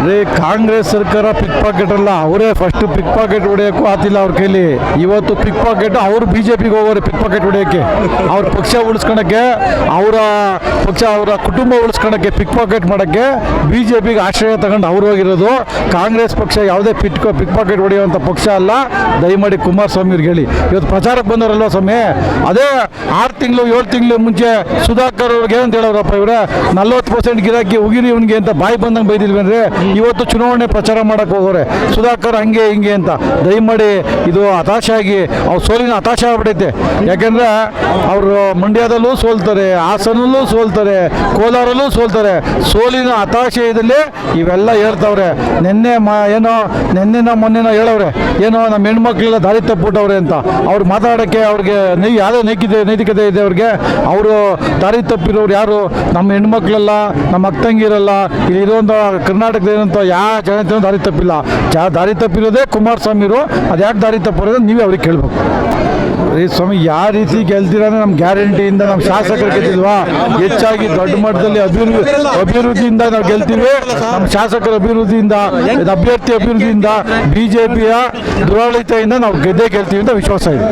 ರೇ ಕಾಂಗ್ರೆಸ್ ಸರ್ಕಾರ ಪಿಕ್ ಪಾಕೆಟ್ ಅಲ್ಲ, ಅವರೇ ಫಸ್ಟ್ ಪಿಕ್ ಪಾಕೆಟ್ ಹೊಡೆಯೋಕ್ಕೂ ಆತಿಲ್ಲ ಅವ್ರ ಕೈಲಿ. ಇವತ್ತು ಪಿಕ್ ಪಾಕೆಟ್ ಅವರು BJPಗೆ ಹೋಗೋರೆ ಪಿಕ್ ಪಾಕೆಟ್ ಹೊಡೆಯೋಕ್ಕೆ, ಅವ್ರ ಪಕ್ಷ ಉಳಿಸ್ಕೊಳಕ್ಕೆ, ಅವರ ಪಕ್ಷ ಅವರ ಕುಟುಂಬ ಉಳಿಸ್ಕೊಳಕ್ಕೆ, ಪಿಕ್ ಪಾಕೆಟ್ ಮಾಡೋಕ್ಕೆ BJPಗೆ ಆಶ್ರಯ ತಗೊಂಡು ಅವ್ರು ಹೋಗಿರೋದು. ಕಾಂಗ್ರೆಸ್ ಪಕ್ಷ ಯಾವುದೇ ಪಿಕ್ ಪಾಕೆಟ್ ಹೊಡೆಯುವಂಥ ಪಕ್ಷ ಅಲ್ಲ. ದಯಮಾಡಿ ಕುಮಾರಸ್ವಾಮಿ ಅವ್ರಿಗೆ ಹೇಳಿ. ಇವತ್ತು ಪ್ರಚಾರಕ್ಕೆ ಬಂದವರಲ್ವ ಸ್ವಾಮಿ, ಅದೇ 6 ತಿಂಗಳು 7 ತಿಂಗಳು ಮುಂಚೆ ಸುಧಾಕರ್ ಅವ್ರಿಗೆ ಏನಂತ ಹೇಳೋರಪ್ಪ, ಇವರೇ 40% ಗಿರಾಕಿ ಉಗಿರಿ ಇವನಿಗೆ ಅಂತ ಬಾಯಿ ಬಂದಂಗೆ ಬೈದಿಲ್ವೇನ್ರಿ. ಇವತ್ತು ಚುನಾವಣೆ ಪ್ರಚಾರ ಮಾಡಕ್ಕೆ ಹೋಗೋರೆ ಸುಧಾಕರ್ ಹಂಗೆ ಹಿಂಗೆ ಅಂತ. ದಯಮಾಡಿ ಇದು ಹತಾಶೆ ಆಗಿ ಅವ್ರ ಸೋಲಿನ ಹತಾಶೆ ಆಗ್ಬಿಟ್ಟೈತೆ. ಯಾಕೆಂದರೆ ಅವರು ಮಂಡ್ಯದಲ್ಲೂ ಸೋಲ್ತಾರೆ, ಹಾಸನಲ್ಲೂ ಸೋಲ್ತಾರೆ, ಕೋಲಾರಲ್ಲೂ ಸೋಲ್ತಾರೆ. ಸೋಲಿನ ಹತಾಶೆಯಲ್ಲಿ ಇವೆಲ್ಲ ಹೇಳ್ತವ್ರೆ. ನಿನ್ನೆನೋ ಮೊನ್ನೆನೋ ಹೇಳವ್ರೆ, ಏನೋ ನಮ್ಮ ಹೆಣ್ಮಕ್ಳೆಲ್ಲ ದಾರಿ ತಪ್ಪಿಬಿಟ್ಟವ್ರೆ ಅಂತ. ಅವ್ರು ಮಾತಾಡೋಕ್ಕೆ ಅವ್ರಿಗೆ ಯಾವುದೇ ನೈತಿಕತೆ ಇದೆ ಅವ್ರಿಗೆ. ಅವರು ದಾರಿ ತಪ್ಪಿರೋರು ಯಾರು? ನಮ್ಮ ಹೆಣ್ಮಕ್ಳೆಲ್ಲ, ನಮ್ಮ ಅಕ್ಕಂಗಿರಲ್ಲ, ಇಲ್ಲಿ ಇರುವಂಥ ಕರ್ನಾಟಕದ ಏನಂತ ಯಾವ ಜನತೆ ದಾರಿ ತಪ್ಪಿಲ್ಲ. ದಾರಿ ತಪ್ಪಿರೋದೇ ಕುಮಾರಸ್ವಾಮಿರು. ಅದು ಯಾಕೆ ದಾರಿ ತಪ್ಪಿರೋದು ನೀವೇ ಅವ್ರಿಗೆ ಕೇಳಬೇಕು. ಈ ಸ್ವಾಮಿ ಯಾವ ರೀತಿ ಗೆಲ್ತೀರ ಅಂದರೆ ನಮ್ಮ ಗ್ಯಾರಂಟಿಯಿಂದ ನಮ್ಮ ಶಾಸಕರು ಗೆದ್ದಿಲ್ವಾ? ಹೆಚ್ಚಾಗಿ ದೊಡ್ಡ ಮಟ್ಟದಲ್ಲಿ ಅಭಿವೃದ್ಧಿಯಿಂದ ನಾವು ಗೆಲ್ತೀವಿ. ನಮ್ಮ ಶಾಸಕರ ಅಭಿವೃದ್ಧಿಯಿಂದ, ಅಭ್ಯರ್ಥಿ ಅಭಿವೃದ್ಧಿಯಿಂದ, BJPಯ ದುರಾಡಳಿತದಿಂದ ನಾವು ಗೆದ್ದೇ ಗೆಲ್ತೀವಿ ಅಂತ ವಿಶ್ವಾಸ ಇದೆ.